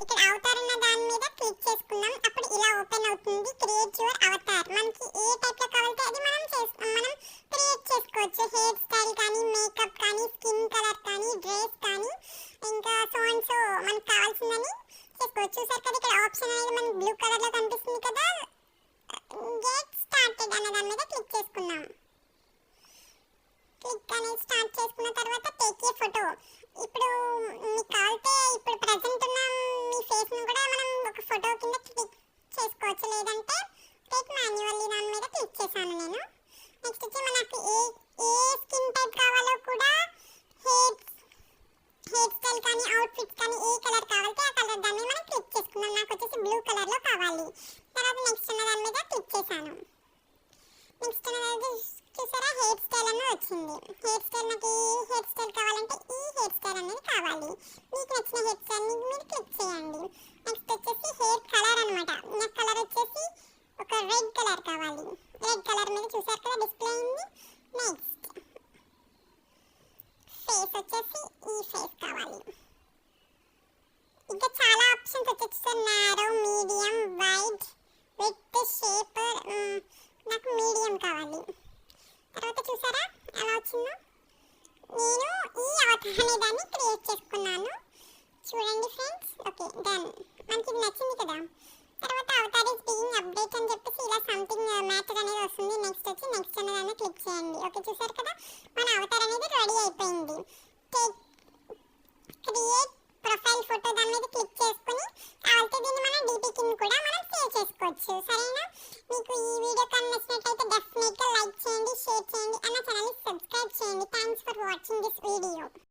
ఇక్కడ అవతార్ ఉన్న దాని మీద క్లిక్ చేసుకుందాం. అప్పుడు ఇలా ఓపెన్ అవుతుంది క్రియేట్ యువర్ అవతార్. మనకి ఏ టైప్ లో కావాలంటే అది మనం క్రియేట్ చేసుకోవచ్చు. హెయిర్ స్టైల్ కానీ, మేకప్ కానీ, స్కిన్ కలర్ కానీ, డ్రెస్ కానీ, ఇంకా సో అండ్ సో మనకు కావాల్సిందని చేసుకోవచ్చు. చూసారు కదా ఇక్కడ ఆప్షన్ అనేది మనకి బ్లూ కలర్ లో కనిపిస్తుంది కదా. గెట్ స్టార్టెడ్ అనే దాని మీద క్లిక్ చేసుకుందాం. క్లిక్ అనేది స్టార్ట్ చేసుకున్న తర్వాత టేక్ ఏ ఫోటో. ఇప్పుడు మీకు కావాలంటే ఇప్పుడు ప్రెజెంట్ ఉన్న మీ ఫేస్ ను కూడా మనం ఒక ఫోటో కింద క్లిక్ చేసుకోవచ్చు. లేదంటే టేక్ మాన్యువల్లీ దాని మీద క్లిక్ చేశాను నేను. నెక్స్ట్ వచ్చి మనకు ఏ స్కిన్ టైప్ కావాలో కూడా హెయిర్ స్టైల్ కానీ, అవుట్ఫిట్స్ కానీ ఏ కలర్ కావాలంటే ఆ కలర్ దాని మీద మనం క్లిక్ చేసుకుందాం. నాకు వచ్చేసి బ్లూ కలర్ లో కావాలి. తర్వాత నెక్స్ట్ ఉన్న దాని మీద క్లిక్ చేశాను. నెక్స్ట్ అనేది చూసారా హెయిర్ స్టైల్ అని వచ్చింది. హెయిర్ స్టైల్ నాకు హెయిర్ స్టైల్ కావాలంటే ఈ హెయిర్ స్టైల్ అనేది కావాలి. మీకు నచ్చిన హెయిర్ స్టైల్ మీరు క్లిక్ చేయండి. నెక్స్ట్ వచ్చేసి హెయిర్ కలర్ అనమాట. నాకు కలర్ వచ్చేసి ఒక రెడ్ కలర్ కావాలి. రెడ్ కలర్ మీద చూసారు కదా డిస్ప్లే అయింది. నెక్స్ట్ ఫేస్ వచ్చేసి ఈ ఫేస్ కావాలి. ఇంకా చాలా ఆప్షన్స్ వచ్చేసి narrow, medium, wide, with, shape. నాకు మీడియం కావాలి. తర్వాత చూసారా ఎలా వచ్చిందో. నేను ఈ అవతార్ అనే దాన్ని క్రియేట్ చేసుకున్నాను. చూడండి ఫ్రెండ్స్. Okay done. మనకి ఇది నచ్చింది కదా. తర్వాత అవతార్ ఇస్ బీయింగ్ అప్డేట్ అని చెప్పేసి ఇలా సంథింగ్ మ్యాటర్ అనేది వస్తుంది. నెక్స్ట్ వచ్చి నెక్స్ట్ అనే దాన్ని క్లిక్ చేయండి. ఓకే చూసారు కదా మన అవతార్ అనేది రెడీ అయిపోయింది. క్రియేట్ ప్రొఫైల్ ఫోటో దాని మీద క్లిక్ చేసుకుని కావాలంటే దీన్ని మన డీపీ కింద కూడా మనం సేవ్ చేసుకోవచ్చు. సరేనా. మీకు ఈ వీడియో కానీ నచ్చినట్లయితే డెఫినెట్గా లైక్ చేయండి, షేర్ చేయండి, అన్న ఛానల్ని సబ్స్క్రైబ్ చేయండి. Thanks for watching this video.